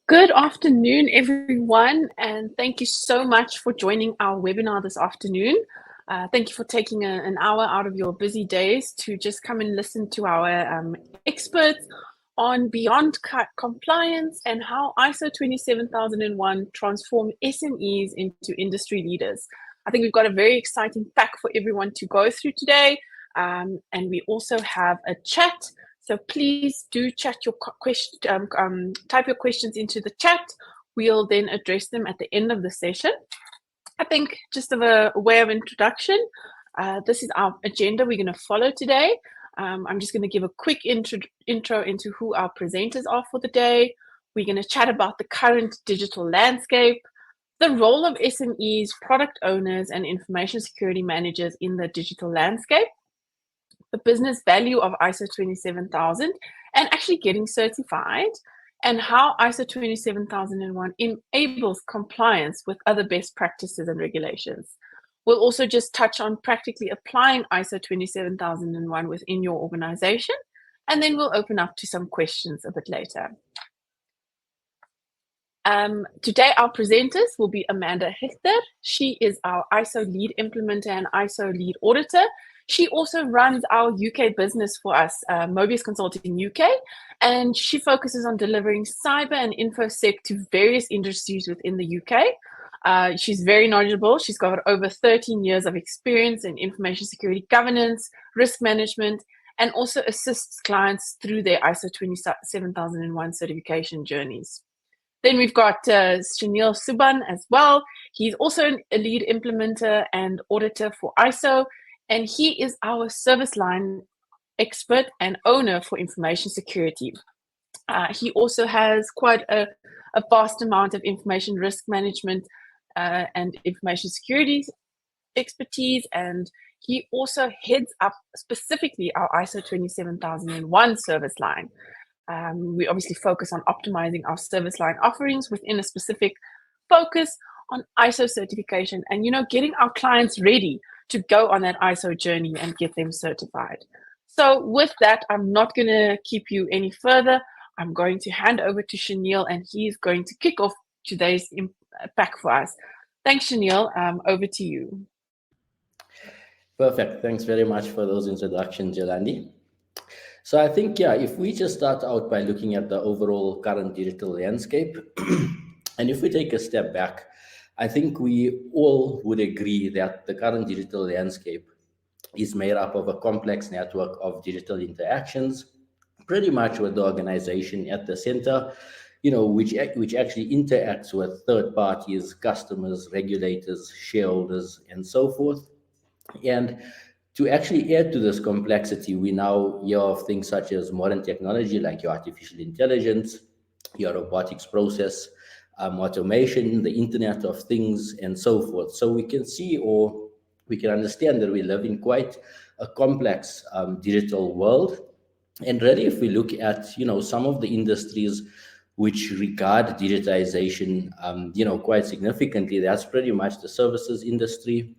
Good afternoon, everyone, and thank you so much for joining our webinar this afternoon. Thank you for taking an hour out of your busy days to just come and listen to our experts on beyond compliance and how ISO 27001 transform SMEs into industry leaders. I think we've got a very exciting pack for everyone to go through today, and we also have a chat. So please do chat your type your questions into the chat. We'll then address them at the end of the session. I think just of a way of introduction, this is our agenda we're going to follow today. I'm just going to give a quick intro into who our presenters are for the day. We're going to chat about the current digital landscape, the role of SMEs, product owners, and information security managers in the digital landscape, the business value of ISO 27000 and actually getting certified, and how ISO 27001 enables compliance with other best practices and regulations. We'll also just touch on practically applying ISO 27001 within your organization, and then we'll open up to some questions a bit later. Today, our presenters will be Amanda Hichter. She is our ISO lead implementer and ISO lead auditor. She also runs our UK business for us, mobius-consulting-uk, and she focuses on delivering cyber and infosec to various industries within the UK. She's very knowledgeable. She's got over 13 years of experience in information security governance, risk management, and also assists clients through their ISO 27001 certification journeys. Then we've got Shanil Subban as well. He's also a lead implementer and auditor for ISO, and he is our service line expert and owner for information security. He also has quite a vast amount of information risk management and information security expertise, and he also heads up specifically our ISO 27001 service line. We obviously focus on optimizing our service line offerings within a specific focus on ISO certification and, getting our clients ready to go on that ISO journey and get them certified. So with that, I'm not going to keep you any further. I'm going to hand over to Shanil, and he's going to kick off today's pack for us. Thanks, Shanil. Over to you. Perfect. Thanks very much for those introductions, Yolandi. So I think, if we just start out by looking at the overall current digital landscape, and if we take a step back, I think we all would agree that the current digital landscape is made up of a complex network of digital interactions, pretty much with the organization at the center, which actually interacts with third parties, customers, regulators, shareholders, and so forth. And to actually add to this complexity, we now hear of things such as modern technology like your artificial intelligence, your robotics process, automation, the Internet of Things, and so forth. So we can see, or we can understand, that we live in quite a complex digital world. And really, if we look at, some of the industries which regard digitization, quite significantly, that's pretty much the services industry,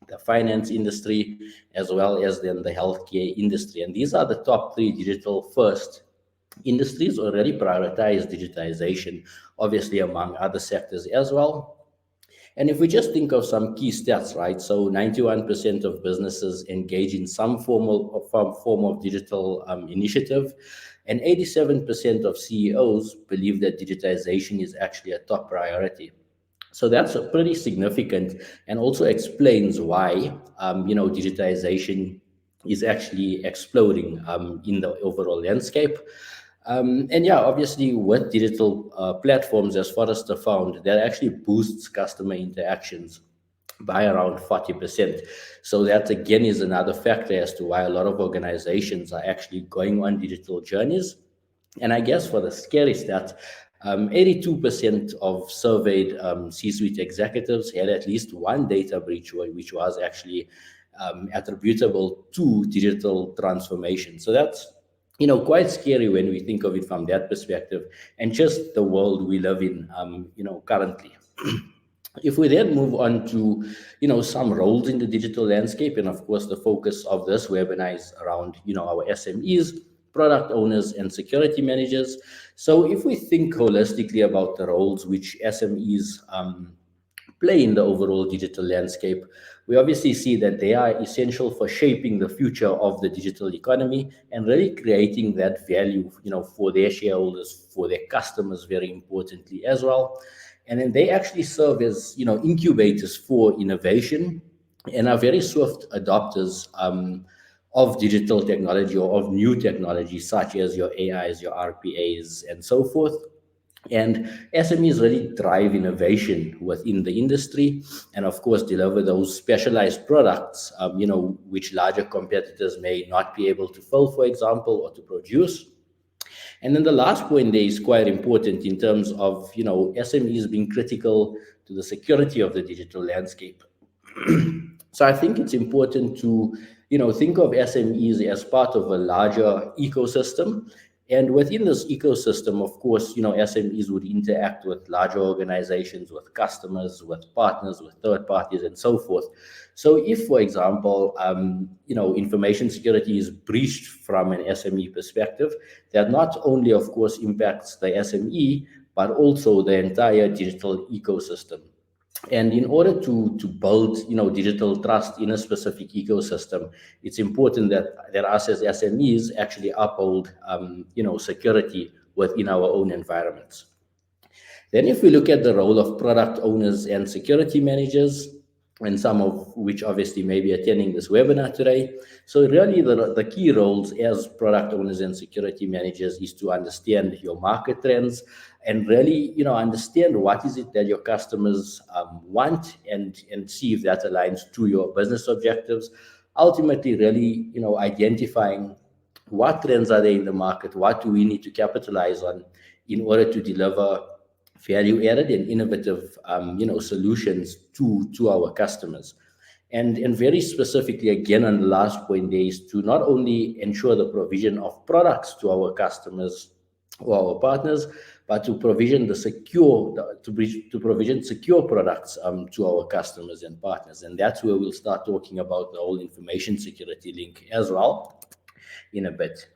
the finance industry, as well as then the healthcare industry. And these are the top three digital first industries already prioritize digitization, obviously among other sectors as well. And if we just think of some key stats, right? So 91% of businesses engage in some form of digital initiative, and 87% of CEOs believe that digitization is actually a top priority. So that's pretty significant, and also explains why digitization is actually exploding in the overall landscape. Obviously, with digital platforms, as Forrester found, that actually boosts customer interactions by around 40%. So that again is another factor as to why a lot of organizations are actually going on digital journeys. And I guess for the scary stat, 82% of surveyed C-suite executives had at least one data breach which was actually attributable to digital transformation. So that's quite scary when we think of it from that perspective, and just the world we live in currently. If we then move on to some roles in the digital landscape, and of course the focus of this webinar is around our SMEs, product owners, and security managers. So if we think holistically about the roles which SMEs play in the overall digital landscape, we obviously see that they are essential for shaping the future of the digital economy and really creating that value, for their shareholders, for their customers, very importantly as well. And then they actually serve as, incubators for innovation and are very swift adopters of digital technology or of new technology, such as your AIs, your RPAs, and so forth. And SMEs really drive innovation within the industry and, of course, deliver those specialized products, which larger competitors may not be able to fill, for example, or to produce. And then the last point there is quite important in terms of, SMEs being critical to the security of the digital landscape. So I think it's important to, think of SMEs as part of a larger ecosystem. And within this ecosystem, of course, SMEs would interact with larger organizations, with customers, with partners, with third parties, and so forth. So if, for example, information security is breached from an SME perspective, that not only, of course, impacts the SME, but also the entire digital ecosystem. And in order to build, digital trust in a specific ecosystem, it's important that us as SMEs actually uphold, security within our own environments. Then if we look at the role of product owners and security managers, and some of which obviously may be attending this webinar today. So really the key roles as product owners and security managers is to understand your market trends and really, understand what is it that your customers want and see if that aligns to your business objectives. Ultimately, really, identifying what trends are there in the market, what do we need to capitalize on in order to deliver value added and innovative, solutions to our customers. And very specifically, again, on the last point there is to not only ensure the provision of products to our customers or our partners, but to provision to provision secure products to our customers and partners. And that's where we'll start talking about the whole information security link as well in a bit.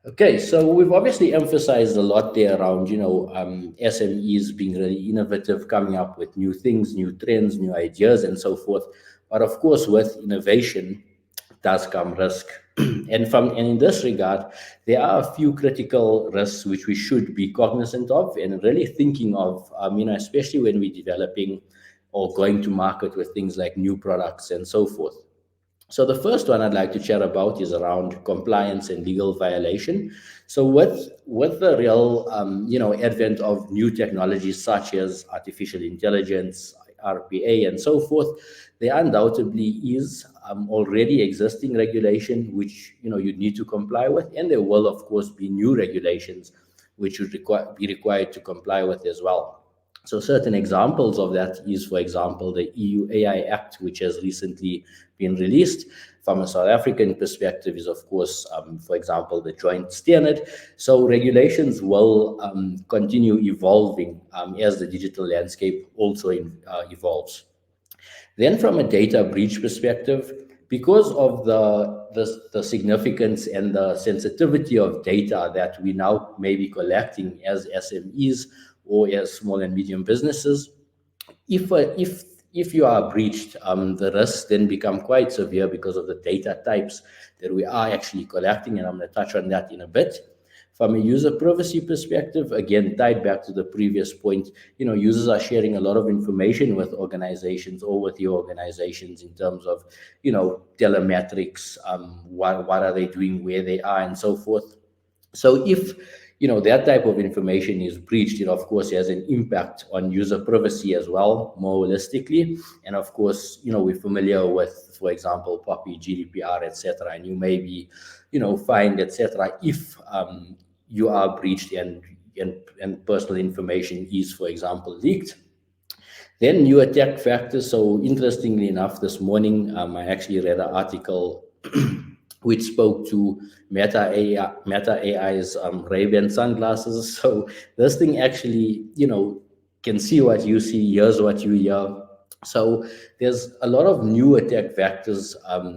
Okay, so we've obviously emphasized a lot there around, SMEs being really innovative, coming up with new things, new trends, new ideas, and so forth. But of course, with innovation does come risk. And in this regard, there are a few critical risks which we should be cognizant of and really thinking of, especially when we're developing or going to market with things like new products and so forth. So the first one I'd like to chat about is around compliance and legal violation. So with the real, advent of new technologies such as artificial intelligence, RPA, and so forth, there undoubtedly is already existing regulation which you need to comply with, and there will of course be new regulations which would be required to comply with as well. So certain examples of that is, for example, the EU AI Act, which has recently been released. From a South African perspective is, of course, for example, the joint standard. So regulations will continue evolving as the digital landscape also evolves. Then from a data breach perspective, because of the significance and the sensitivity of data that we now may be collecting as SMEs or as small and medium businesses, if you are breached, the risks then become quite severe because of the data types that we are actually collecting, and I'm going to touch on that in a bit. From a user privacy perspective, again, tied back to the previous point, users are sharing a lot of information with organizations or with your organizations in terms of, telemetrics, what are they doing, where they are, and so forth. So if that type of information is breached, it of course has an impact on user privacy as well, more holistically. And of course, we're familiar with, for example, POPI, GDPR, etc. And you may be, fined, etc. if you are breached and personal information is, for example, leaked. Then new attack factors. So interestingly enough, this morning I actually read an article which spoke to Meta AI's Ray-Ban sunglasses. So this thing actually, can see what you see, hears what you hear. So there's a lot of new attack vectors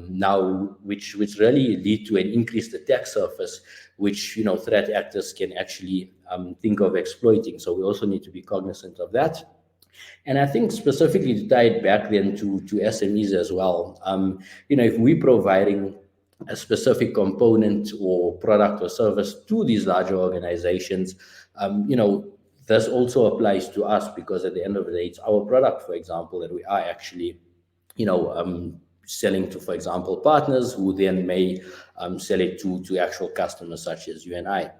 now, which really lead to an increased attack surface, which threat actors can actually think of exploiting. So we also need to be cognizant of that. And I think specifically to tie it back then to SMEs as well, if we're providing a specific component or product or service to these larger organizations, this also applies to us, because at the end of the day, it's our product, for example, that we are actually, selling to, for example, partners who then may sell it to actual customers such as you and I.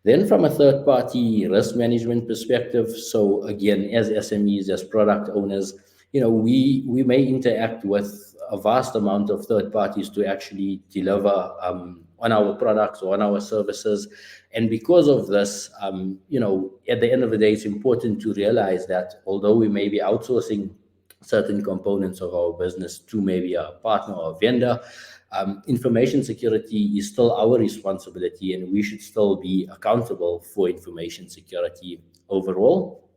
Then from a third-party risk management perspective, so again, as SMEs, as product owners, we may interact with a vast amount of third parties to actually deliver on our products or on our services. And because of this, at the end of the day, it's important to realize that although we may be outsourcing certain components of our business to maybe a partner or a vendor, information security is still our responsibility, and we should still be accountable for information security overall.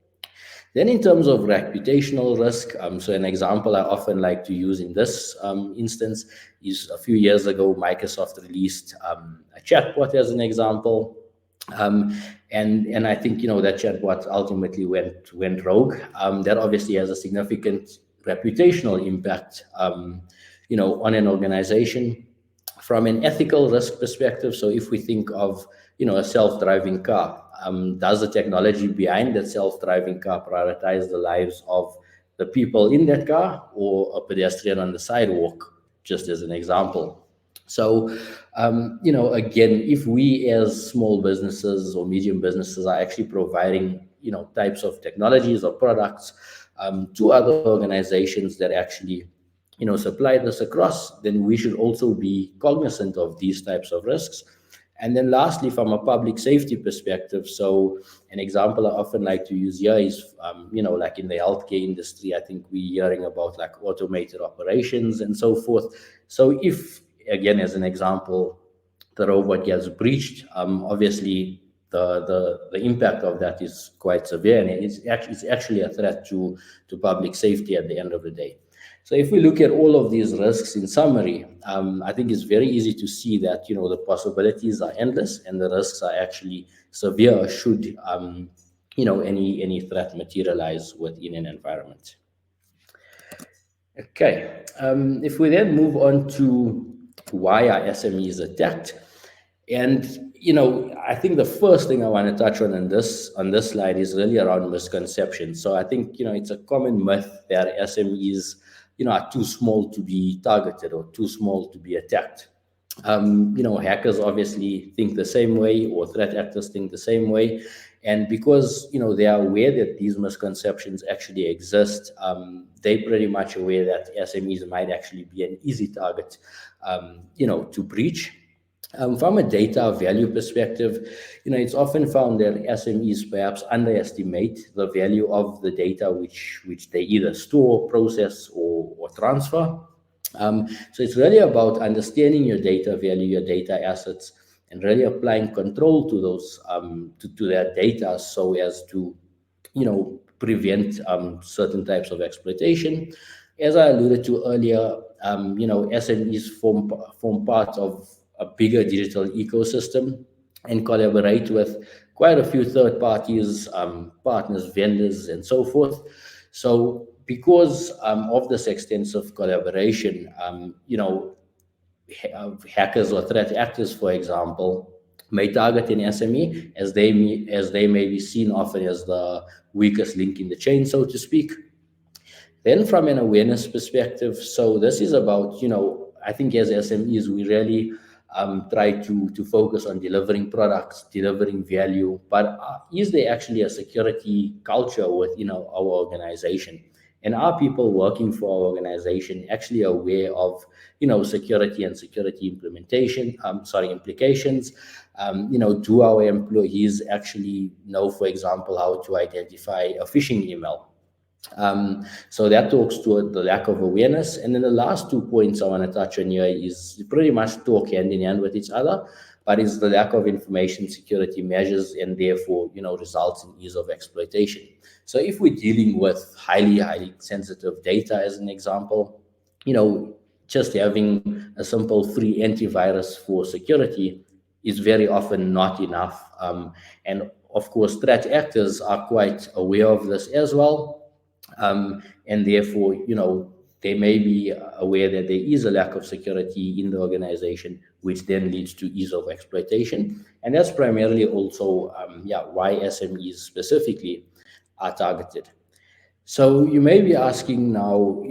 Then in terms of reputational risk, so an example I often like to use in this instance is a few years ago, Microsoft released a chatbot as an example. And I think, that chatbot ultimately went rogue. That obviously has a significant reputational impact, on an organization. From an ethical risk perspective, so if we think of, a self-driving car, does the technology behind that self-driving car prioritize the lives of the people in that car or a pedestrian on the sidewalk, just as an example? So, again, if we as small businesses or medium businesses are actually providing, types of technologies or products to other organizations that actually, supply this across, then we should also be cognizant of these types of risks. And then lastly, from a public safety perspective, so an example I often like to use here is, like in the healthcare industry, I think we're hearing about like automated operations and so forth. So if, again, as an example, the robot gets breached, obviously the impact of that is quite severe, and it's actually a threat to public safety at the end of the day. So if we look at all of these risks in summary, I think it's very easy to see that, the possibilities are endless and the risks are actually severe should, any threat materialize within an environment. Okay, if we then move on to why are SMEs attacked? And, I think the first thing I want to touch on this slide is really around misconceptions. So I think, it's a common myth that SMEs, are too small to be targeted or too small to be attacked. Hackers obviously think the same way, or threat actors think the same way. And because, they are aware that these misconceptions actually exist, they're pretty much aware that SMEs might actually be an easy target, to breach. From a data value perspective, it's often found that SMEs perhaps underestimate the value of the data which they either store, process, or transfer. So it's really about understanding your data value, your data assets, and really applying control to those to that data so as to prevent certain types of exploitation. As I alluded to earlier, SMEs form part of a bigger digital ecosystem and collaborate with quite a few third parties, partners, vendors, and so forth. So because of this extensive collaboration, hackers or threat actors, for example, may target an SME as they may be seen often as the weakest link in the chain, so to speak. Then from an awareness perspective, so this is about, I think as SMEs, we really try to focus on delivering products, delivering value, but is there actually a security culture within our organization? And are people working for our organization actually aware of, security and security implications? Do our employees actually know, for example, how to identify a phishing email? So that talks to the lack of awareness. And then the last 2 points I want to touch on here is pretty much talk hand in hand with each other, but it's the lack of information security measures and therefore, results in ease of exploitation. So if we're dealing with highly sensitive data, as an example, just having a simple free antivirus for security is very often not enough. And of course, threat actors are quite aware of this as well. And therefore, they may be aware that there is a lack of security in the organization, which then leads to ease of exploitation. And that's primarily also, why SMEs specifically are targeted. So you may be asking now,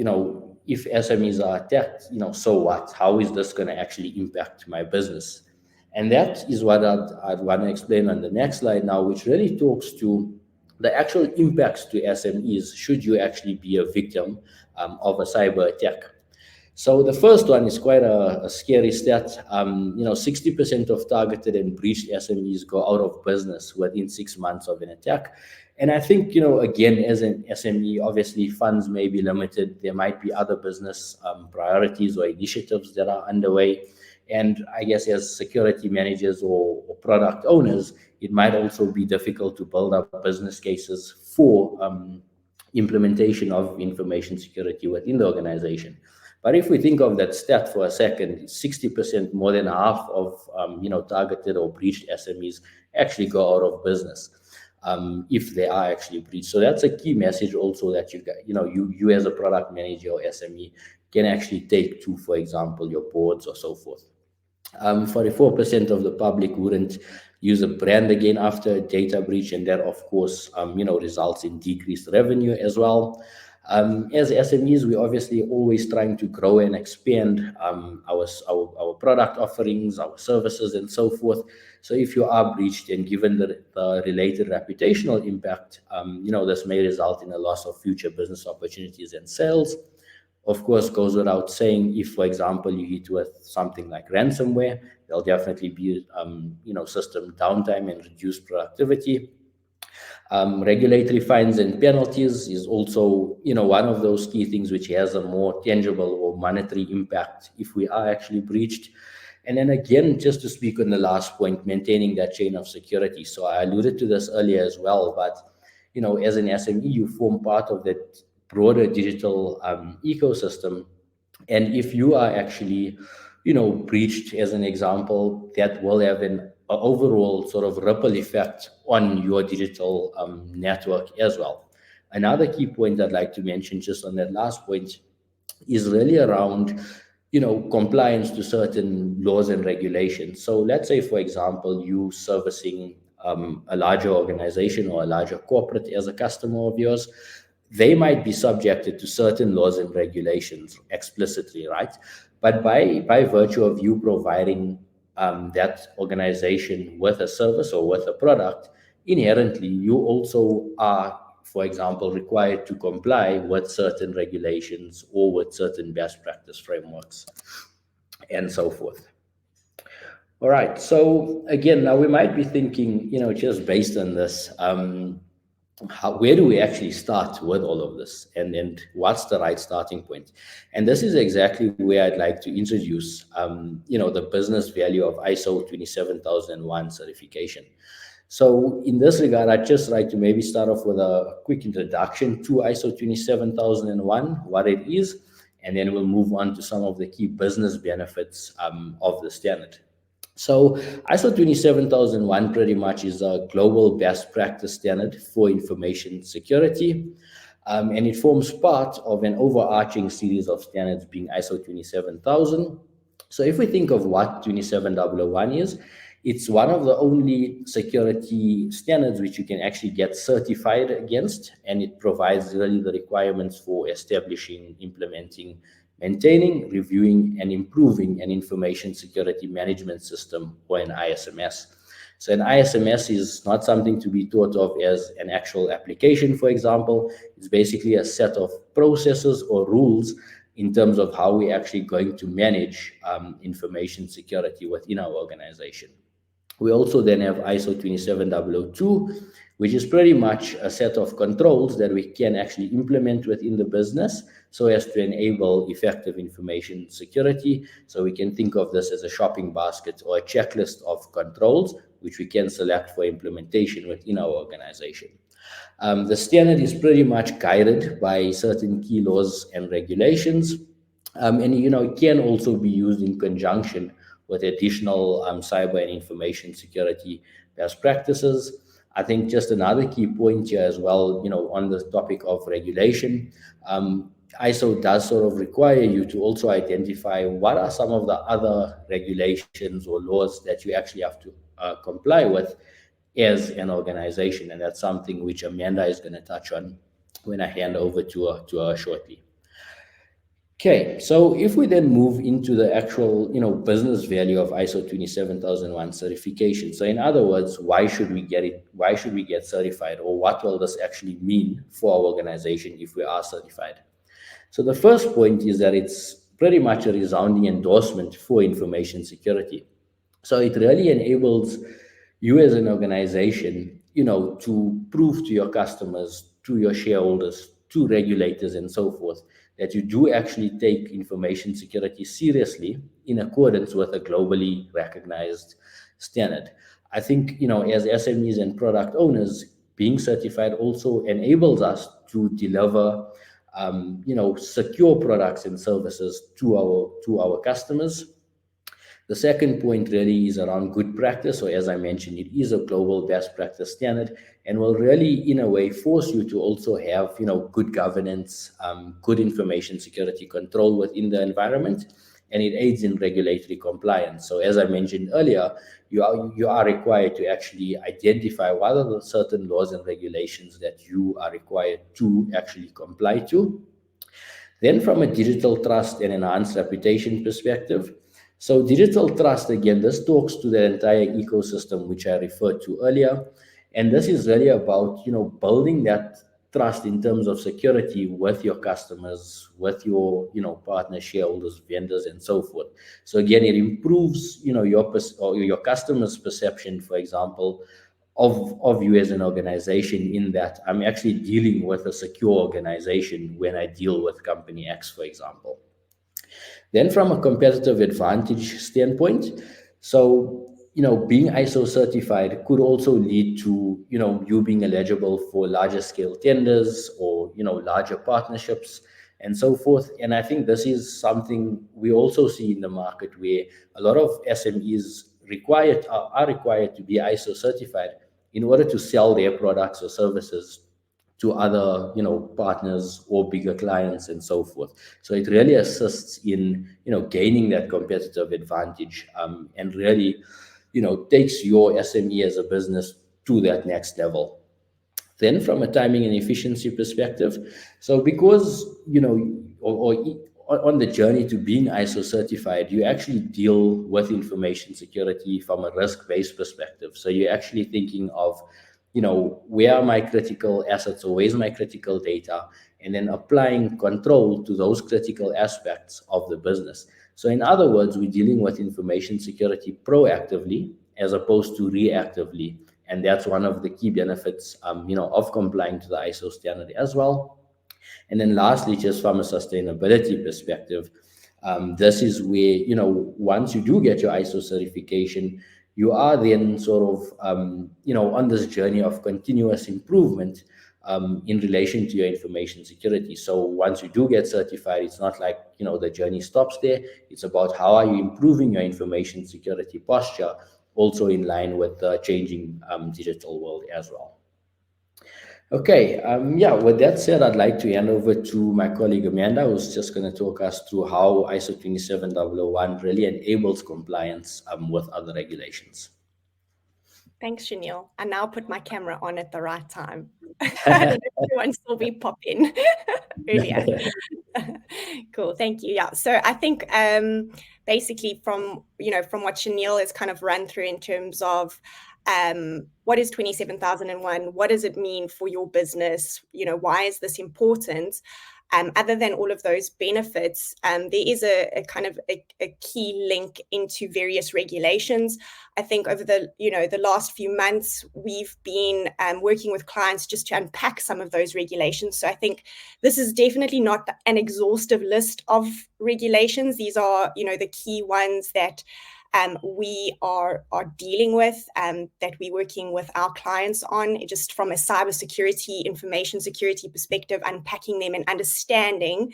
if SMEs are attacked, so what? How is this going to actually impact my business? And that is what I'd want to explain on the next slide now, which really talks to the actual impacts to SMEs should you actually be a victim of a cyber attack. So the first one is quite a scary stat. 60% of targeted and breached SMEs go out of business within 6 months of an attack. And I think, again, as an SME, obviously funds may be limited. There might be other business priorities or initiatives that are underway. And I guess as security managers or product owners, it might also be difficult to build up business cases for implementation of information security within the organization. But if we think of that stat for a second, 60%, more than half of targeted or breached SMEs actually go out of business if they are actually breached. So that's a key message also that you as a product manager or SME can actually take to, for example, your boards or so forth. 44% of the public wouldn't use a brand again after a data breach, and that of course results in decreased revenue as well. As SMEs, we're obviously always trying to grow and expand our product offerings, our services, and so forth. So if you are breached, and given the related reputational impact, this may result in a loss of future business opportunities and sales. Of course, goes without saying, if, for example, you hit with something like ransomware, there'll definitely be, system downtime and reduced productivity. Regulatory fines and penalties is also, one of those key things which has a more tangible or monetary impact if we are actually breached. And then again, just to speak on the last point, maintaining that chain of security. So I alluded to this earlier as well, but, as an SME, you form part of that broader digital ecosystem. And if you are actually, breached, as an example, that will have an overall sort of ripple effect on your digital network as well. Another key point I'd like to mention just on that last point is really around, compliance to certain laws and regulations. So let's say, for example, you servicing a larger organization or a larger corporate as a customer of yours. They might be subjected to certain laws and regulations explicitly, right? But by virtue of you providing that organization with a service or with a product, inherently you also are, for example, required to comply with certain regulations or with certain best practice frameworks and so forth. All right, so again, now we might be thinking, just based on this, where do we actually start with all of this, and what's the right starting point? And this is exactly where I'd like to introduce the business value of ISO 27001 certification. So in this regard, I'd just like to maybe start off with a quick introduction to ISO 27001, what it is, and then we'll move on to some of the key business benefits of the standard. So ISO 27001 pretty much is a global best practice standard for information security, and it forms part of an overarching series of standards being ISO 27000. So if we think of what 27001 is, it's one of the only security standards which you can actually get certified against, and it provides really the requirements for establishing, implementing, maintaining, reviewing, and improving an information security management system, or an ISMS. So an ISMS is not something to be thought of as an actual application, for example. It's basically a set of processes or rules in terms of how we're actually going to manage information security within our organization. We also then have ISO 27002, which is pretty much a set of controls that we can actually implement within the business so as to enable effective information security. So we can think of this as a shopping basket or a checklist of controls which we can select for implementation within our organization. The standard is pretty much guided by certain key laws and regulations, and it can also be used in conjunction with additional cyber and information security best practices. I think just another key point here as well, on the topic of regulation, ISO does sort of require you to also identify what are some of the other regulations or laws that you actually have to comply with as an organization. And that's something which Amanda is going to touch on when I hand over to her shortly. Okay, so if we then move into the actual, business value of ISO 27001 certification. So in other words, why should we get it? Why should we get certified? Or what will this actually mean for our organization if we are certified? So the first point is that it's pretty much a resounding endorsement for information security. So it really enables you as an organization, to prove to your customers, to your shareholders, to regulators and so forth, that you do actually take information security seriously in accordance with a globally recognized standard. I think, as SMEs and product owners, being certified also enables us to deliver, secure products and services to our customers. The second point really is around good practice. So as I mentioned, it is a global best practice standard and will really, in a way, force you to also have, good governance, good information security control within the environment, and it aids in regulatory compliance. So as I mentioned earlier, you are required to actually identify what are the certain laws and regulations that you are required to actually comply to. Then from a digital trust and enhanced reputation perspective, so digital trust, again, this talks to the entire ecosystem, which I referred to earlier. And this is really about, building that trust in terms of security with your customers, with your, partner, shareholders, vendors, and so forth. So again, it improves, your customers' perception, for example, of you as an organization, in that I'm actually dealing with a secure organization when I deal with company X, for example. Then from a competitive advantage standpoint, so, being ISO certified could also lead to, you being eligible for larger scale tenders or, larger partnerships and so forth. And I think this is something we also see in the market, where a lot of SMEs are required to be ISO certified in order to sell their products or services to other, partners or bigger clients and so forth. So it really assists in, gaining that competitive advantage, and really, takes your SME as a business to that next level. Then from a timing and efficiency perspective, so because, on the journey to being ISO certified, you actually deal with information security from a risk-based perspective. So you're actually thinking of, where are my critical assets, or where's my critical data, and then applying control to those critical aspects of the business. So in other words, we're dealing with information security proactively as opposed to reactively. And that's one of the key benefits, of complying to the ISO standard as well. And then lastly, just from a sustainability perspective, this is where, once you do get your ISO certification, you are then sort of, on this journey of continuous improvement, in relation to your information security. So once you do get certified, it's not like, the journey stops there. It's about how are you improving your information security posture, also in line with the changing digital world as well. Okay, with that said, I'd like to hand over to my colleague Amanda, who's just going to talk us through how ISO 27001 really enables compliance with other regulations. Thanks, Shanil. I now put my camera on at the right time. I don't know if everyone saw me pop in earlier. Cool, thank you. Yeah, so I think basically from what Shanil has kind of run through in terms of what is 27001, what does it mean for your business, why is this important? Other than all of those benefits, there is a kind of a key link into various regulations. I think over the last few months, we've been working with clients just to unpack some of those regulations. So I think this is definitely not an exhaustive list of regulations. These are, the key ones that we are dealing with, that we're working with our clients on, just from a cybersecurity, information security perspective, unpacking them and understanding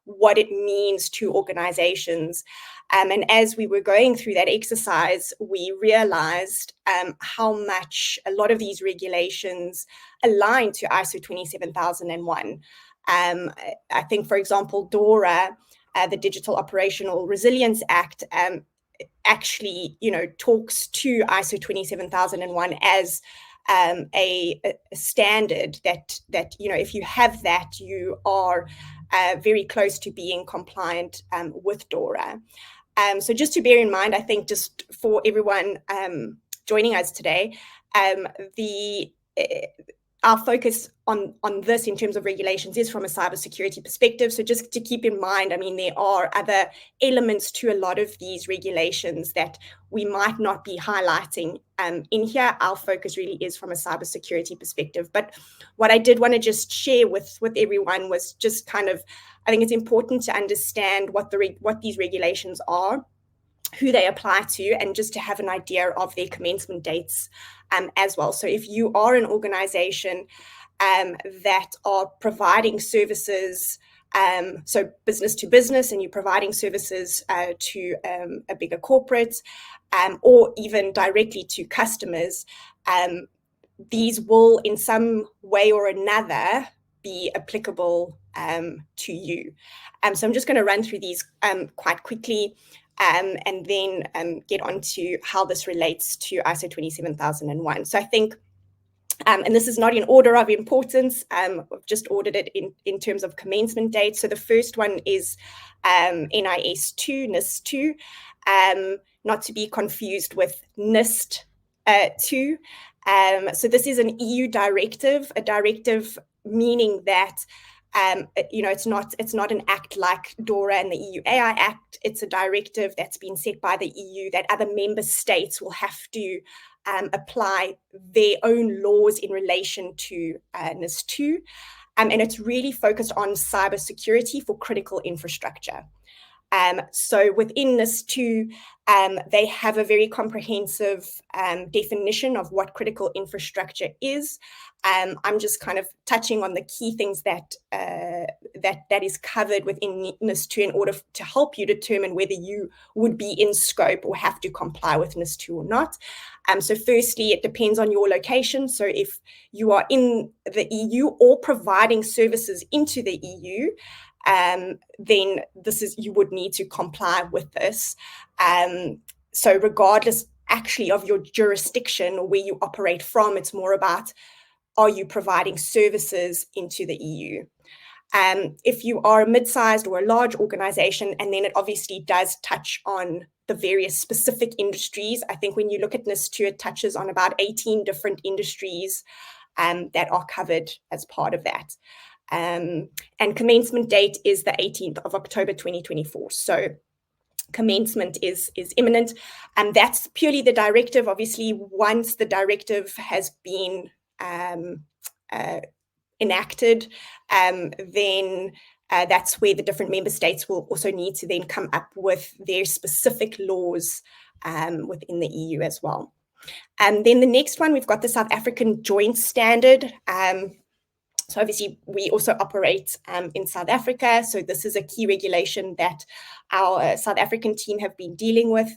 what it means to organizations. And as we were going through that exercise, we realized how much a lot of these regulations align to ISO 27001. I think, for example, DORA, the Digital Operational Resilience Act, actually, talks to ISO 27001 as a standard that if you have that, you are very close to being compliant with DORA. So just to bear in mind, I think just for everyone joining us today, our focus on this in terms of regulations is from a cybersecurity perspective. So just to keep in mind, I mean, there are other elements to a lot of these regulations that we might not be highlighting in here. Our focus really is from a cybersecurity perspective. But what I did want to just share with everyone was just kind of, I think it's important to understand what these regulations are, who they apply to, and just to have an idea of their commencement dates as well. So if you are an organization that are providing services, so business to business, and you're providing services to a bigger corporate, or even directly to customers, these will in some way or another be applicable to you. So I'm just going to run through these quite quickly, and then get on to how this relates to ISO 27001. So I think, and this is not in order of importance, I've just ordered it in terms of commencement date. So the first one is NIS 2, NIS 2, not to be confused with NIST 2. So this is an EU directive, a directive meaning that it's not an act like DORA and the EU AI Act. It's a directive that's been set by the EU that other member states will have to apply their own laws in relation to NIS 2. And it's really focused on cybersecurity for critical infrastructure. So within NIS 2, they have a very comprehensive definition of what critical infrastructure is. I'm just kind of touching on the key things that is covered within NIS 2 in order to help you determine whether you would be in scope or have to comply with NIS 2 or not. So firstly, it depends on your location. So if you are in the EU or providing services into the EU, then you would need to comply with this. So regardless actually of your jurisdiction or where you operate from, it's more about, are you providing services into the EU? If you are a mid-sized or a large organization, and then it obviously does touch on the various specific industries. I think when you look at NIS 2, it touches on about 18 different industries that are covered as part of that. And commencement date is the 18th of October 2024. So commencement is imminent, and that's purely the directive. Obviously, once the directive has been enacted, then that's where the different member states will also need to then come up with their specific laws within the EU as well. And then the next one, we've got the South African Joint Standard. So obviously, we also operate in South Africa. So this is a key regulation that our South African team have been dealing with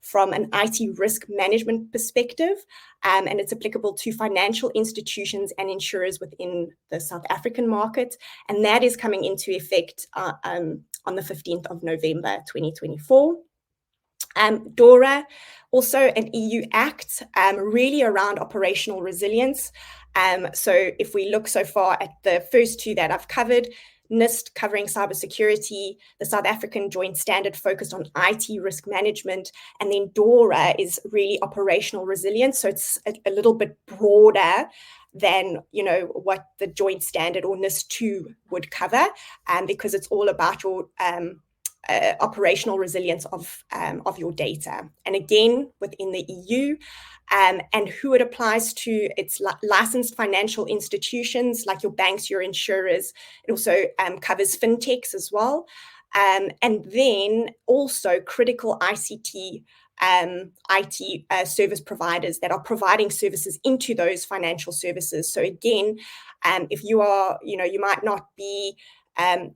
from an IT risk management perspective. And it's applicable to financial institutions and insurers within the South African market. And that is coming into effect on the 15th of November, 2024. DORA, also an EU act, really around operational resilience. So if we look so far at the first two that I've covered, NIST covering cybersecurity, the South African Joint Standard focused on IT risk management, and then DORA is really operational resilience. So it's a little bit broader than what the Joint Standard or NIST 2 would cover, because it's all about your operational resilience of your data. And again, within the EU, and who it applies to, it's licensed financial institutions like your banks, your insurers. It also covers fintechs as well. And then also critical ICT, IT service providers that are providing services into those financial services. So again, if you are, you might not be an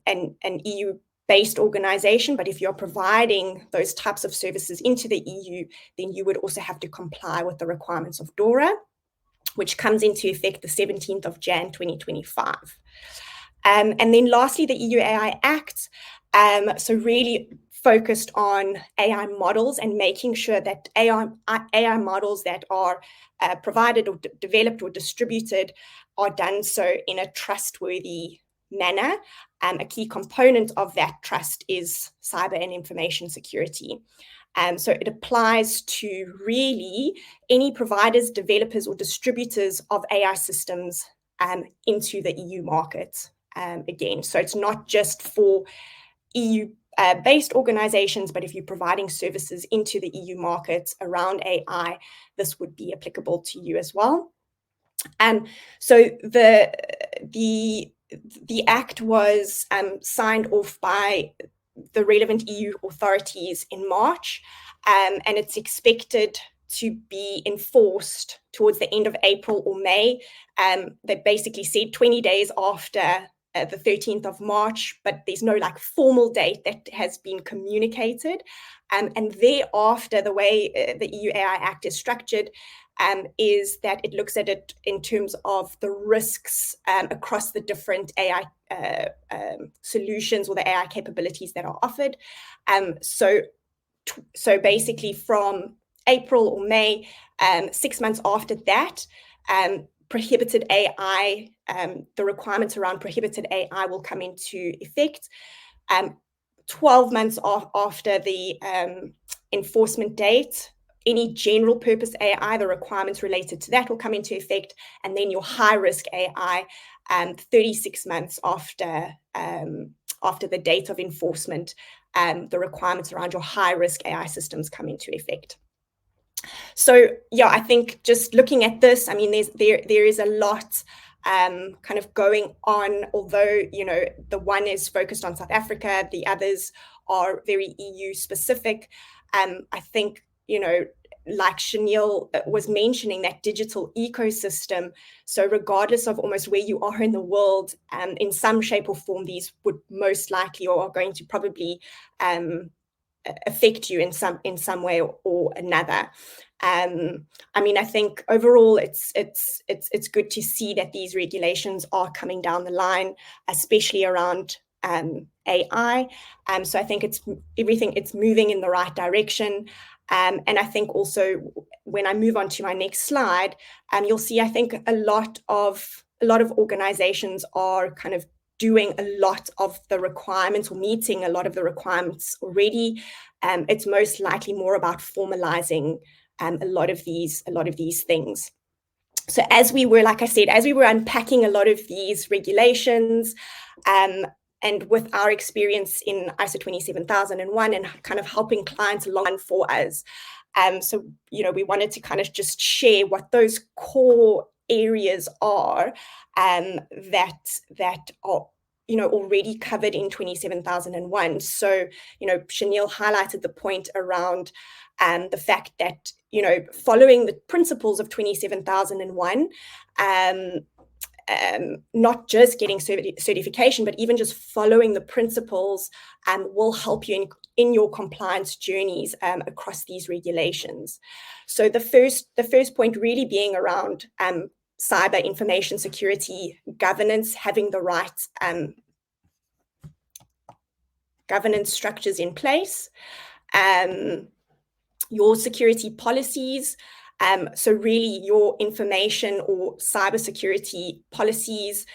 EU-based organization, but if you're providing those types of services into the EU, then you would also have to comply with the requirements of DORA, which comes into effect the 17th of Jan 2025. And then lastly, the EU AI Act, so really focused on AI models and making sure that AI models that are provided or developed or distributed are done so in a trustworthy manner. A key component of that trust is cyber and information security. So it applies to really any providers, developers, or distributors of AI systems into the EU market again. So it's not just for EU-based organizations, but if you're providing services into the EU market around AI, this would be applicable to you as well. So the Act was signed off by the relevant EU authorities in March, and it's expected to be enforced towards the end of April or May. They basically said 20 days after the 13th of March, but there's no like formal date that has been communicated. And thereafter, the way the EU AI Act is structured is that it looks at it in terms of the risks across the different AI solutions or the AI capabilities that are offered. So basically from April or May, 6 months after that, prohibited AI, the requirements around prohibited AI will come into effect. 12 months after the enforcement date, any general purpose AI, the requirements related to that will come into effect, and then your high risk AI, 36 months after the date of enforcement, the requirements around your high risk AI systems come into effect. So yeah, I think just looking at this, I mean, there is a lot kind of going on, although, you know, the one is focused on South Africa, the others are very EU specific. I think, you know, like Chanel was mentioning, that digital ecosystem. So regardless of almost where you are in the world, in some shape or form, these would most likely or are going to probably affect you in some way or another. I mean, I think overall it's good to see that these regulations are coming down the line, especially around AI. So I think it's moving in the right direction. And I think also when I move on to my next slide, you'll see I think a lot of organizations are kind of doing a lot of the requirements or meeting a lot of the requirements already. It's most likely more about formalizing a lot of these things. So as we were unpacking a lot of these regulations, and with our experience in ISO 27001 and kind of helping clients along for us, so you know, we wanted to kind of just share what those core areas are that are, you know, already covered in 27001. So, you know, Chanel highlighted the point around the fact that, you know, following the principles of 27001, not just getting certification, but even just following the principles will help you in your compliance journeys across these regulations. So the first point really being around cyber information security governance, having the right governance structures in place, your security policies. So really your information or cybersecurity policies,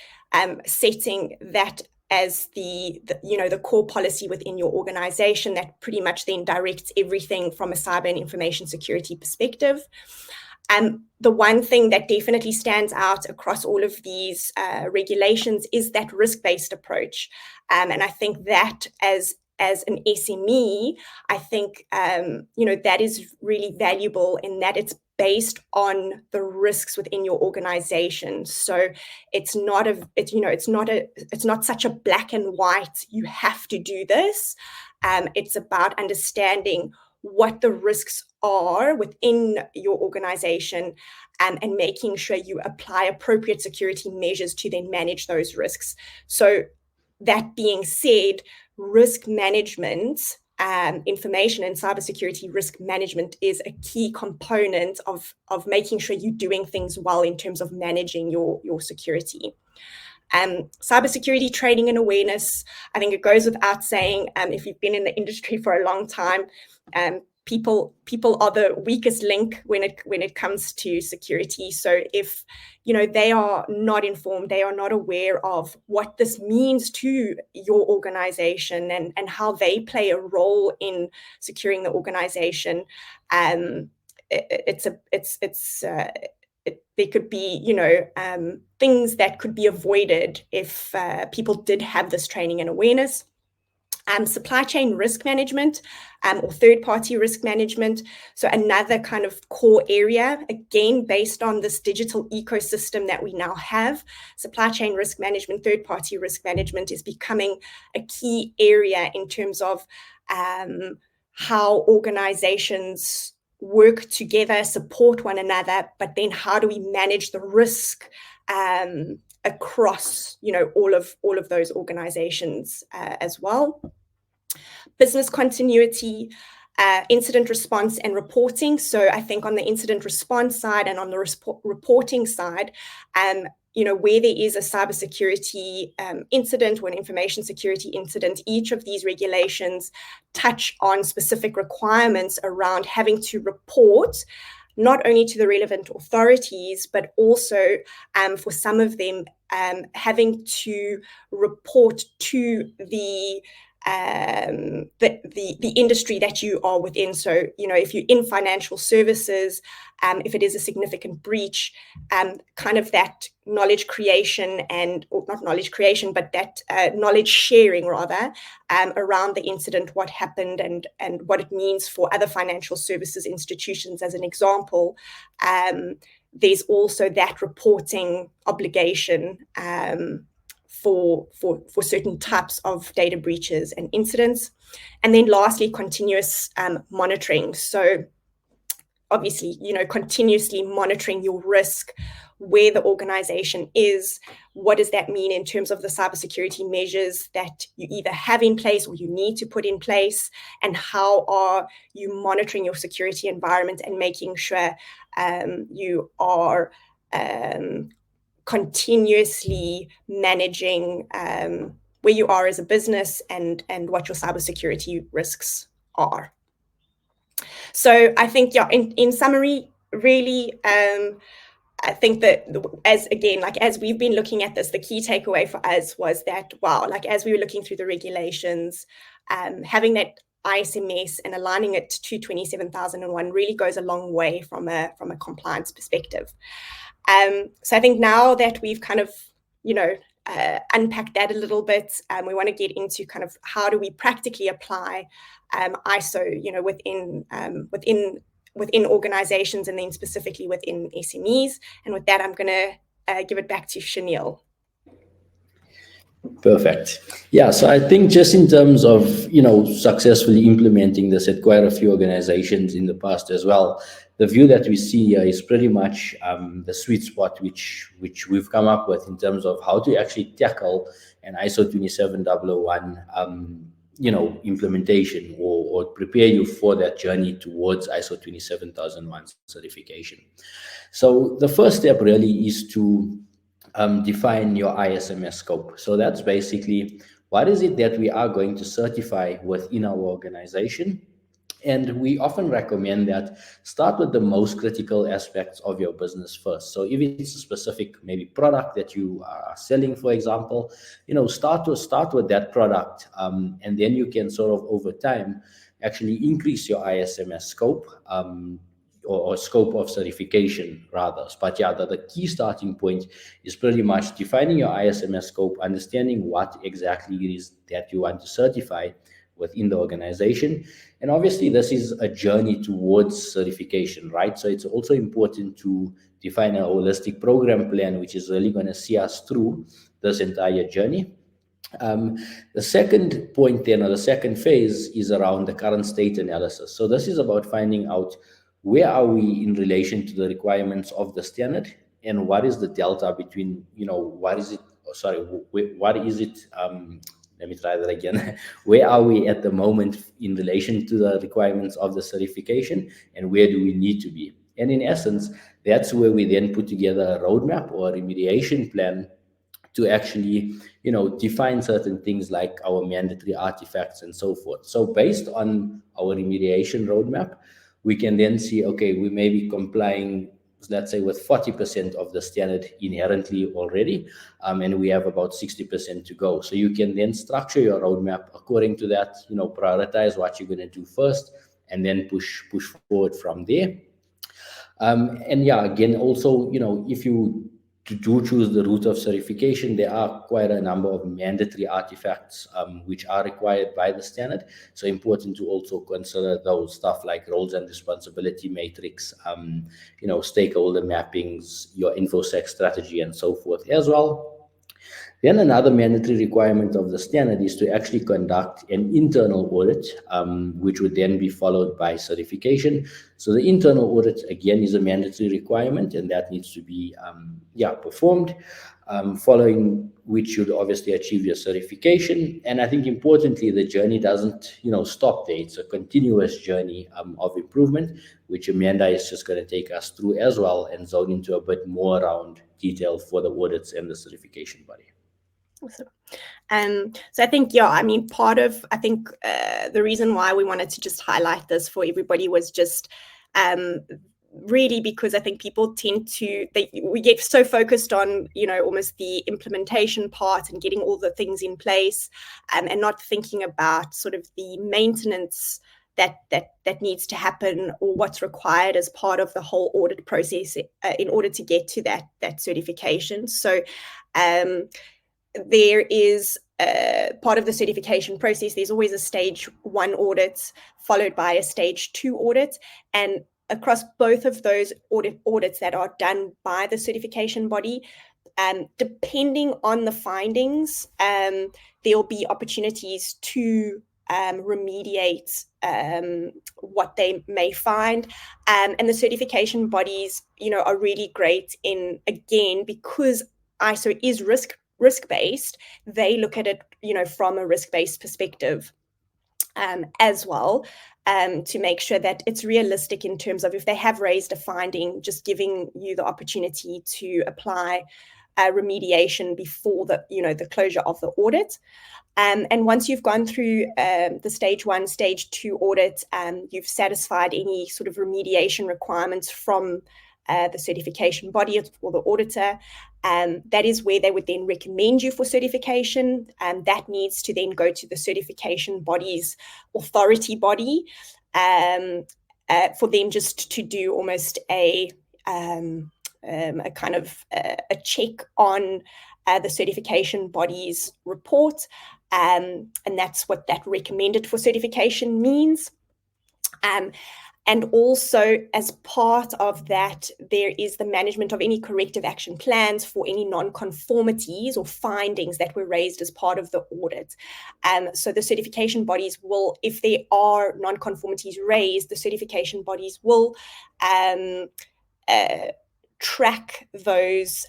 setting that as the core policy within your organization that pretty much then directs everything from a cyber and information security perspective. The one thing that definitely stands out across all of these regulations is that risk-based approach. And I think that as an SME, I think, you know, that is really valuable in that it's based on the risks within your organization. So it's not such a black and white, you have to do this. It's about understanding what the risks are within your organization, and making sure you apply appropriate security measures to then manage those risks. So that being said, risk management, information and cybersecurity risk management is a key component of making sure you're doing things well in terms of managing your security. Cybersecurity training and awareness, I think it goes without saying, if you've been in the industry for a long time, people are the weakest link when it comes to security. So if they are not informed, they are not aware of what this means to your organization and how they play a role in securing the organization, there could be things that could be avoided if people did have this training and awareness. Supply chain risk management or third-party risk management. So another kind of core area, again, based on this digital ecosystem that we now have, supply chain risk management, third-party risk management is becoming a key area in terms of how organizations work together, support one another, but then how do we manage the risk across all of those organizations as well. Business continuity, incident response and reporting. So I think on the incident response side and on the reporting side, where there is a cybersecurity incident or an information security incident, each of these regulations touch on specific requirements around having to report not only to the relevant authorities, but also for some of them having to report to the industry that you are within. So, if you're in financial services, if it is a significant breach, kind of that knowledge creation or not knowledge creation, but that knowledge sharing rather around the incident, what happened and what it means for other financial services institutions, as an example. There's also that reporting obligation for certain types of data breaches and incidents. And then lastly, continuous monitoring. So obviously, continuously monitoring your risk, where the organization is, what does that mean in terms of the cybersecurity measures that you either have in place or you need to put in place, and how are you monitoring your security environment and making sure you are continuously managing where you are as a business and what your cybersecurity risks are. So I think, in summary, really, I think that as we've been looking at this, the key takeaway for us was that, as we were looking through the regulations, having that ISMS and aligning it to 27001 really goes a long way from a compliance perspective. So I think now that we've kind of, unpacked that a little bit, we want to get into kind of how do we practically apply ISO, within organizations and then specifically within SMEs. And with that, I'm going to give it back to Chanel. Perfect. Yeah, so I think just in terms of, successfully implementing this at quite a few organizations in the past as well, the view that we see here is pretty much the sweet spot which we've come up with in terms of how to actually tackle an ISO 27001 implementation or prepare you for that journey towards ISO 27001 certification. So the first step really is to define your ISMS scope. So that's basically what is it that we are going to certify within our organization. And we often recommend that start with the most critical aspects of your business first. So if it's a specific maybe product that you are selling, for example, start with that product, and then you can sort of over time actually increase your ISMS scope, or scope of certification rather. But yeah, the key starting point is pretty much defining your ISMS scope, understanding what exactly it is that you want to certify within the organization. And obviously this is a journey towards certification, right? So it's also important to define a holistic program plan, which is really going to see us through this entire journey. The second point then, or the second phase, is around the current state analysis. So this is about finding out where are we in relation to the requirements of the standard, and what is the delta between, what is it what is it? Let me try that again. Where are we at the moment in relation to the requirements of the certification, and where do we need to be? And in essence, that's where we then put together a roadmap or a remediation plan to actually, define certain things like our mandatory artifacts and so forth. So based on our remediation roadmap, we can then see, okay, we may be complying, let's say, with 40% of the standard inherently already, and we have about 60% to go. So you can then structure your roadmap according to that, prioritize what you're going to do first, and then push forward from there. And yeah, again, also, if you do choose the route of certification, there are quite a number of mandatory artifacts which are required by the standard. So important to also consider those stuff like roles and responsibility matrix, stakeholder mappings, your InfoSec strategy, and so forth as well. Then another mandatory requirement of the standard is to actually conduct an internal audit, which would then be followed by certification. So the internal audit, again, is a mandatory requirement, and that needs to be performed, following which you'd obviously achieve your certification. And I think importantly, the journey doesn't stop there. It's a continuous journey of improvement, which Amanda is just going to take us through as well and zone into a bit more around detail for the audits and the certification body. Awesome. So I think, the reason why we wanted to just highlight this for everybody was just really because I think people we get so focused on, almost the implementation part and getting all the things in place, and not thinking about sort of the maintenance that needs to happen, or what's required as part of the whole audit process in order to get to that certification. So there is part of the certification process, there's always a stage 1 audit followed by a stage 2 audit. And across both of those audits that are done by the certification body, depending on the findings, there'll be opportunities to remediate what they may find. And the certification bodies, are really great in, again, because ISO is risk-based, they look at it, from a risk-based perspective as well, to make sure that it's realistic in terms of if they have raised a finding, just giving you the opportunity to apply remediation before the closure of the audit. And once you've gone through the stage 1, stage 2 audit, you've satisfied any sort of remediation requirements from the certification body or the auditor, that is where they would then recommend you for certification, and that needs to then go to the certification body's authority body for them just to do almost a kind of a check on the certification body's report, and that's what that recommended for certification means. And also, as part of that, there is the management of any corrective action plans for any non-conformities or findings that were raised as part of the audit. So the certification bodies will, if there are non-conformities raised, the certification bodies will track those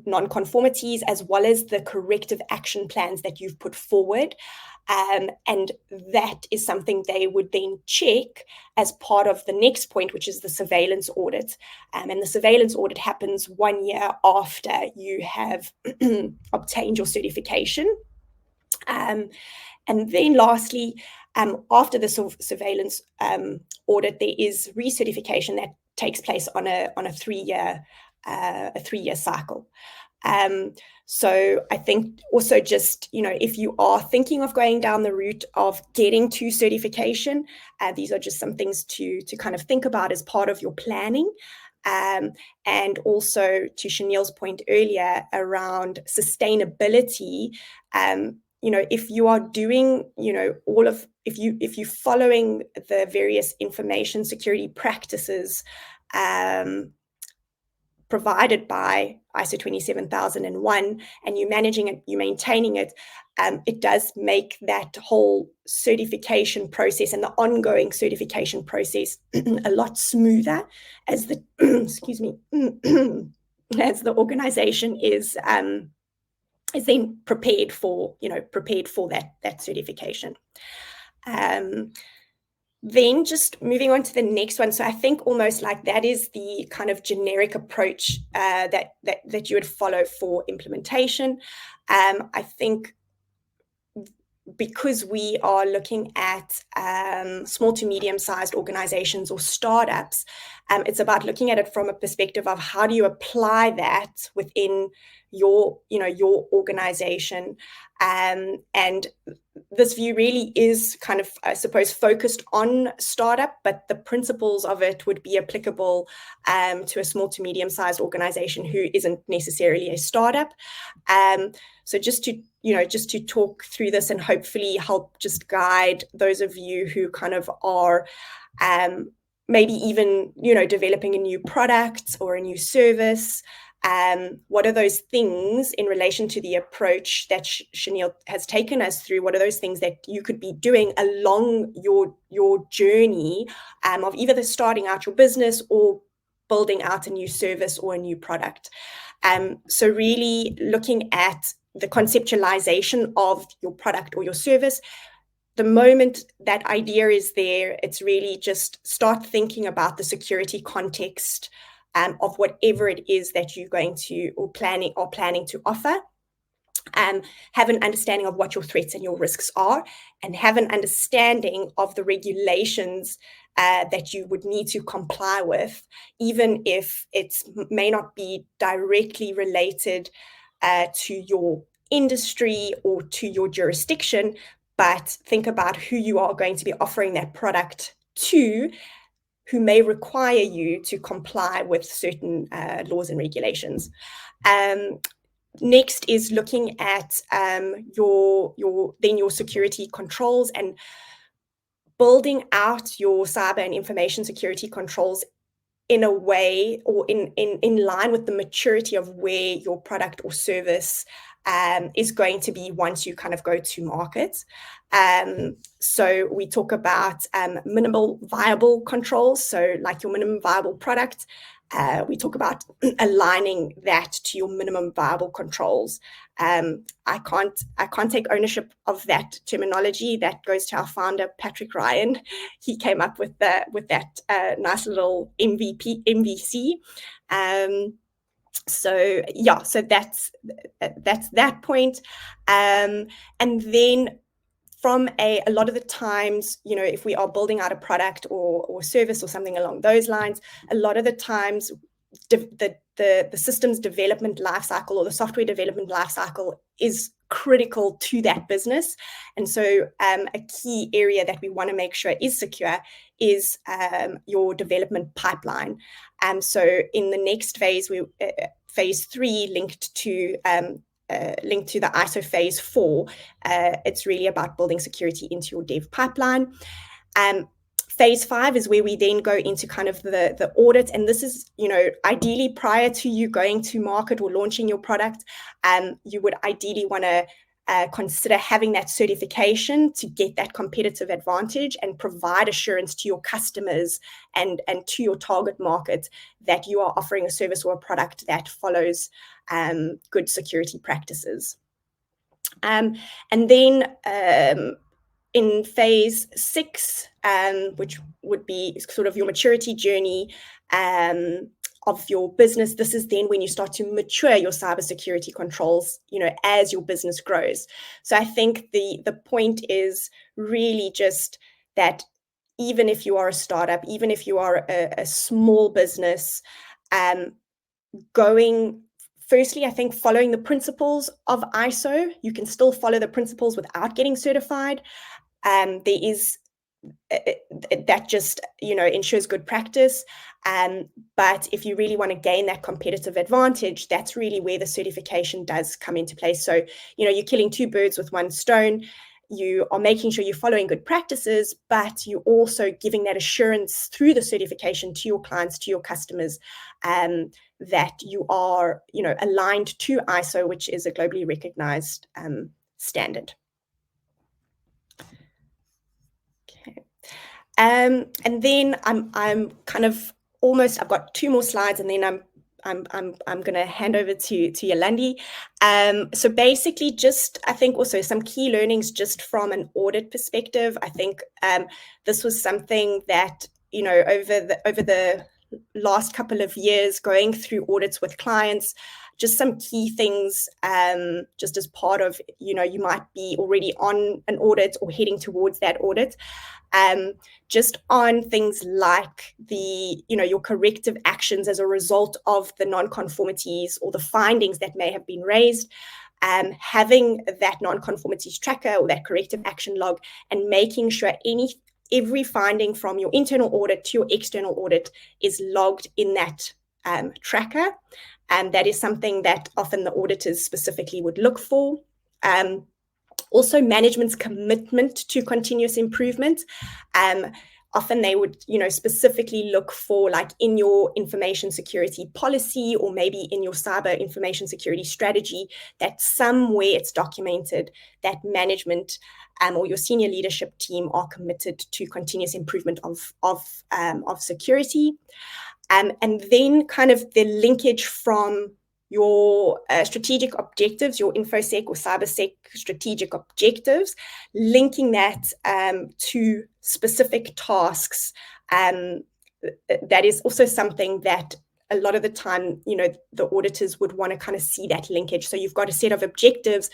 non-conformities as well as the corrective action plans that you've put forward. And that is something they would then check as part of the next point, which is the surveillance audit. And the surveillance audit happens 1 year after you have obtained your certification. And then lastly, after the surveillance audit, there is recertification that takes place on a 3-year cycle. So I think also just, if you are thinking of going down the route of getting to certification, these are just some things to kind of think about as part of your planning. And also to Chanel's point earlier around sustainability, if you are doing, if you're following the various information security practices provided by ISO 27001 and you're managing it, you're maintaining it, it does make that whole certification process and the ongoing certification process a lot smoother as the, excuse me, as the organization is is then prepared for that certification. Then just moving on to the next one. So I think almost like that is the kind of generic approach that you would follow for implementation. I think because we are looking at small to medium-sized organizations or startups, it's about looking at it from a perspective of how do you apply that within your organization. And this view really is kind of, I suppose, focused on startup, but the principles of it would be applicable to a small to medium-sized organization who isn't necessarily a startup. So just to talk through this and hopefully help just guide those of you who kind of are maybe even, developing a new product or a new service. What are those things in relation to the approach that Chanel has taken us through? What are those things that you could be doing along your journey of either starting out your business or building out a new service or a new product? So really looking at the conceptualization of your product or your service. The moment that idea is there, it's really just start thinking about the security context of whatever it is that you're going to or planning to offer. Have an understanding of what your threats and your risks are, and have an understanding of the regulations that you would need to comply with, even if it may not be directly related to your industry or to your jurisdiction, but think about who you are going to be offering that product to, who may require you to comply with certain laws and regulations. Next is looking at your security controls and building out your cyber and information security controls in a way or in line with the maturity of where your product or service is going to be once you kind of go to market. So we talk about minimal viable controls, so like your minimum viable product. We talk about aligning that to your minimum viable controls. I can't take ownership of that terminology. That goes to our founder, Patrick Ryan. He came up with that nice little MVC. So that's that point. And then from a lot of the times, if we are building out a product or service or something along those lines, a lot of the times the systems development lifecycle or the software development lifecycle is critical to that business. And so a key area that we want to make sure is secure is your development pipeline. So in the next phase, phase 3 linked to the ISO phase 4, it's really about building security into your dev pipeline. Phase 5 is where we then go into kind of the audit. And this is, ideally prior to you going to market or launching your product, you would ideally want to consider having that certification to get that competitive advantage and provide assurance to your customers and to your target market that you are offering a service or a product that follows good security practices. And then in phase 6, which would be sort of your maturity journey of your business, this is then when you start to mature your cybersecurity controls, as your business grows. So I think the point is really just that even if you are a startup, even if you are a small business, firstly, I think following the principles of ISO, you can still follow the principles without getting certified. There is that just ensures good practice, but if you really want to gain that competitive advantage, that's really where the certification does come into place. So you're killing two birds with one stone. You are making sure you're following good practices, but you're also giving that assurance through the certification to your clients, to your customers, that you are aligned to ISO, which is a globally recognized standard. And then I'm kind of almost, I've got 2 more slides, and then I'm I'm going to hand over to Yolandi. So basically, I think also some key learnings just from an audit perspective. I think this was something that, over the last couple of years, going through audits with clients, just some key things, just as part of, you might be already on an audit or heading towards that audit. Just on things like your corrective actions as a result of the non-conformities or the findings that may have been raised, having that non-conformities tracker or that corrective action log, and making sure every finding from your internal audit to your external audit is logged in that tracker. And that is something that often the auditors specifically would look for. Also, management's commitment to continuous improvement. Often they would, specifically look for, like, in your information security policy or maybe in your cyber information security strategy, that somewhere it's documented that management or your senior leadership team are committed to continuous improvement of security. And then kind of the linkage from your strategic objectives, your InfoSec or CyberSec strategic objectives, linking that to specific tasks. That is also something that a lot of the time, the auditors would want to kind of see that linkage. So you've got a set of objectives,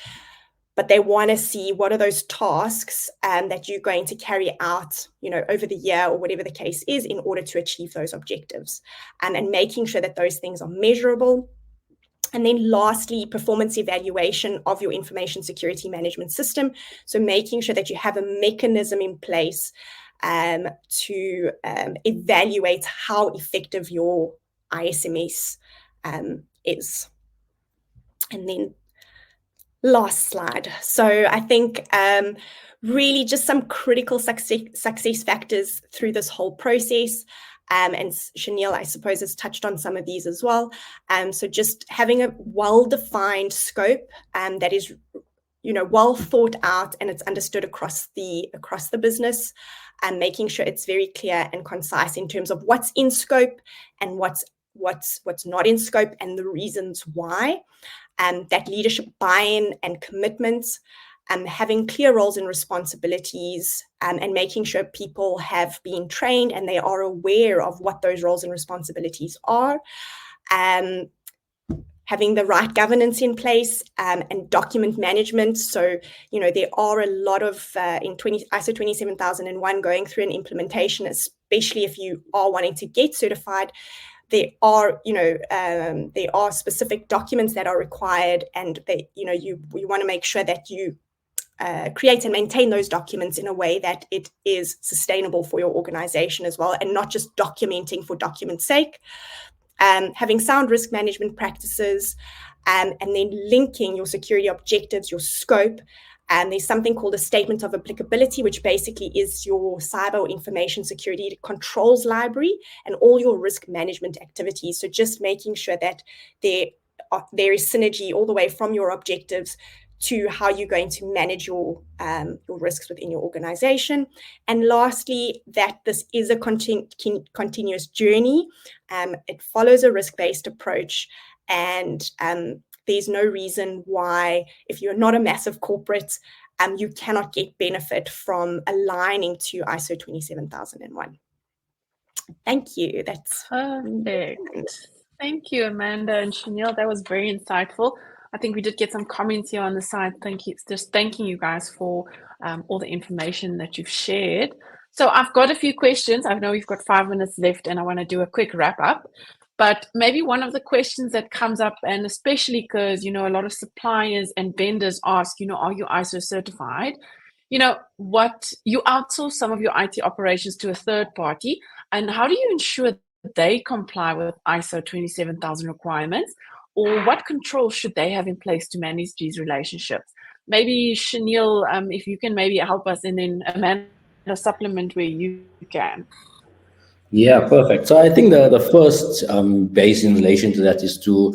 but they want to see what are those tasks that you're going to carry out, over the year or whatever the case is, in order to achieve those objectives, and making sure that those things are measurable. And then lastly, performance evaluation of your information security management system. So making sure that you have a mechanism in place to evaluate how effective your ISMS is. And then last slide. So I think really just some critical success factors through this whole process. And Chanel, I suppose, has touched on some of these as well. So just having a well-defined scope that is, well thought out and it's understood across the business, and making sure it's very clear and concise in terms of what's in scope and what's not in scope and the reasons why. That leadership buy-in and commitment. Having clear roles and responsibilities, and making sure people have been trained and they are aware of what those roles and responsibilities are. Having the right governance in place, and document management. So, there are a lot of, in ISO 27001 going through an implementation, especially if you are wanting to get certified. There are, there are specific documents that are required, and they, you want to make sure that you create and maintain those documents in a way that it is sustainable for your organization as well, and not just documenting for document's sake. Having sound risk management practices, and then linking your security objectives, your scope. And there's something called a statement of applicability, which basically is your cyber information security controls library and all your risk management activities. So just making sure that there is synergy all the way from your objectives to how you're going to manage your risks within your organization. And lastly, that this is a continuous journey. It follows a risk-based approach, and there's no reason why, if you're not a massive corporate, you cannot get benefit from aligning to ISO 27001. Thank you. That's perfect. Thank you, Amanda and Chanel. That was very insightful. I think we did get some comments here on the side. Thank you. Just thanking you guys for all the information that you've shared. So I've got a few questions. I know we've got 5 minutes left and I want to do a quick wrap up. But maybe one of the questions that comes up, and especially because, a lot of suppliers and vendors ask, are you ISO certified? What you outsource some of your IT operations to a third party, and how do you ensure that they comply with ISO 27000 requirements? Or what controls should they have in place to manage these relationships? Maybe Chanel, if you can maybe help us, and then Amanda, supplement where you can. Yeah, perfect. So I think the first base in relation to that is to,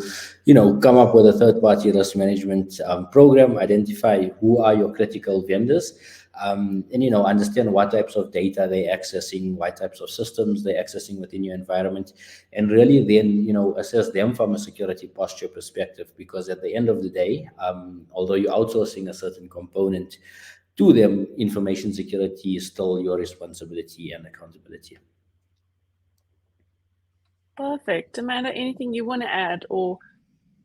come up with a third-party risk management program, identify who are your critical vendors, and, understand what types of data they're accessing, what types of systems they're accessing within your environment, and really then, assess them from a security posture perspective, because at the end of the day, although you're outsourcing a certain component to them, information security is still your responsibility and accountability. Perfect. Amanda, anything you want to add, or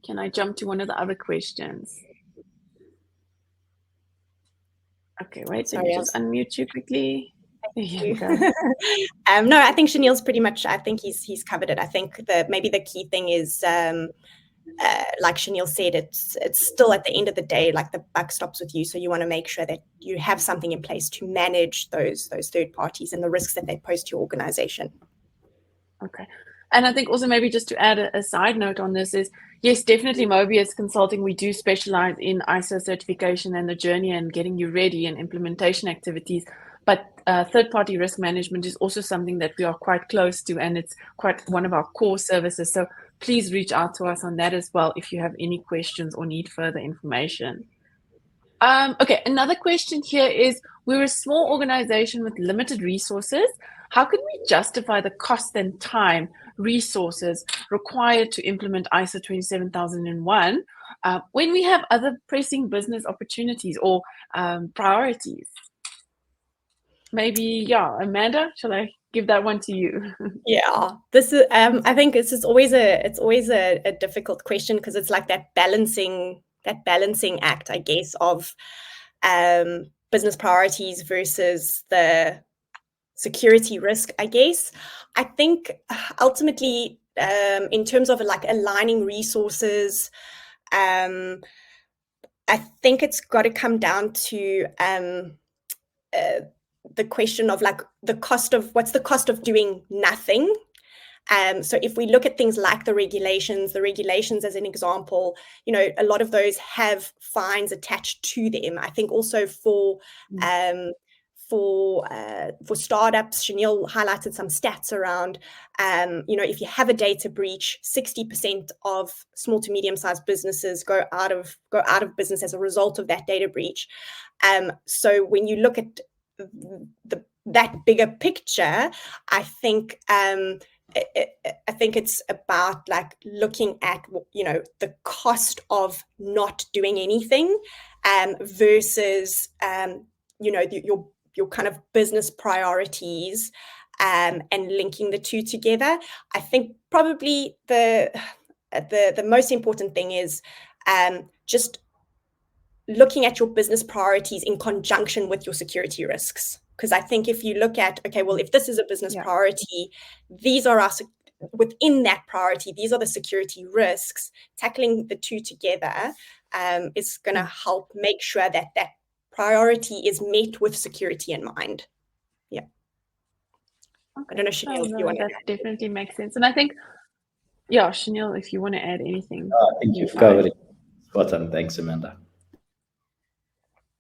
can I jump to one of the other questions? Okay, wait, let me just unmute you quickly. Here we go. No, I think Shanil's pretty much, I think he's covered it. I think maybe the key thing is, like Shanil said, it's still at the end of the day, like the buck stops with you. So you want to make sure that you have something in place to manage those third parties and the risks that they pose to your organization. Okay. And I think also maybe just to add a side note on this is, yes, definitely Mobius Consulting, we do specialize in ISO certification and the journey and getting you ready and implementation activities. But third-party risk management is also something that we are quite close to, and it's quite one of our core services. So please reach out to us on that as well if you have any questions or need further information. Okay, another question here is, we're a small organization with limited resources. How can we justify the cost and time resources required to implement ISO 27001 when we have other pressing business opportunities or priorities? Maybe, Amanda, shall I give that one to you? Yeah, this is. I think this is always a difficult question, because it's like that balancing act, I guess, of business priorities versus the security risk, I guess. I think ultimately, in terms of like aligning resources, I think it's got to come down to the question of like what's the cost of doing nothing. So if we look at things like the regulations as an example, a lot of those have fines attached to them. I think also for startups, Shanil highlighted some stats around, if you have a data breach, 60% of small to medium-sized businesses go out of business as a result of that data breach. So when you look at that bigger picture, I think it's about like looking at the cost of not doing anything versus your kind of business priorities and linking the two together. I think probably the most important thing is just looking at your business priorities in conjunction with your security risks. Because I think if you look at, okay, well, if this is a business priority, these are within that priority, these are the security risks. Tackling the two together is going to help make sure that that priority is met with security in mind. Yeah. Okay. I don't know, Shanil, if you want to add. That definitely makes sense. And I think, Shanil, if you want to add anything. I think you've covered it. Spot on. Thanks, Amanda.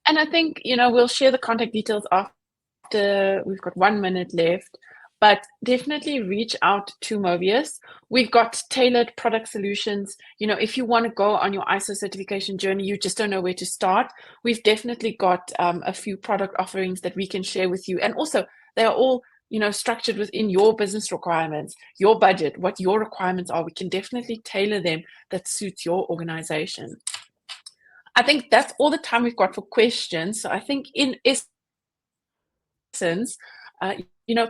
And I think, we'll share the contact details after we've got 1 minute left, but definitely reach out to Mobius. We've got tailored product solutions. If you want to go on your ISO certification journey, you just don't know where to start. We've definitely got a few product offerings that we can share with you. And also they are all, structured within your business requirements, your budget, what your requirements are. We can definitely tailor them that suits your organization. I think that's all the time we've got for questions. So I think in essence,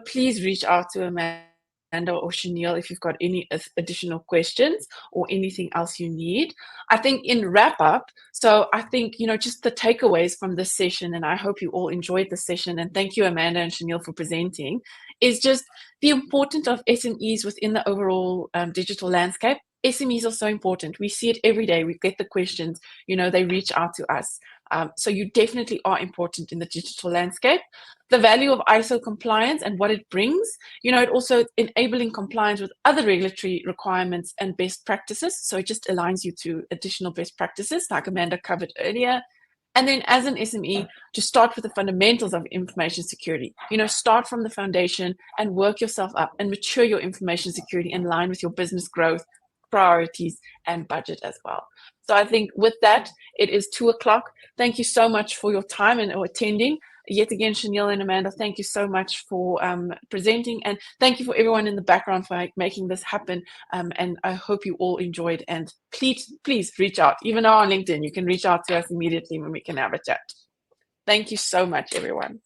please reach out to Amanda or Shanil if you've got any additional questions or anything else you need. I think in wrap up, so I think, just the takeaways from this session, and I hope you all enjoyed the session, and thank you, Amanda and Shanil, for presenting, is just the importance of SMEs within the overall digital landscape. SMEs are so important. We see it every day. We get the questions, they reach out to us. So you definitely are important in the digital landscape. The value of ISO compliance and what it brings, it also enabling compliance with other regulatory requirements and best practices. So it just aligns you to additional best practices like Amanda covered earlier. And then as an SME, to start with the fundamentals of information security, start from the foundation and work yourself up and mature your information security in line with your business growth, priorities, and budget as well. So I think with that, it is 2:00. Thank you so much for your time and attending. Yet again, Chanel and Amanda, thank you so much for presenting, and thank you for everyone in the background for making this happen. And I hope you all enjoyed, and please reach out. Even now on LinkedIn, you can reach out to us immediately when we can have a chat. Thank you so much, everyone.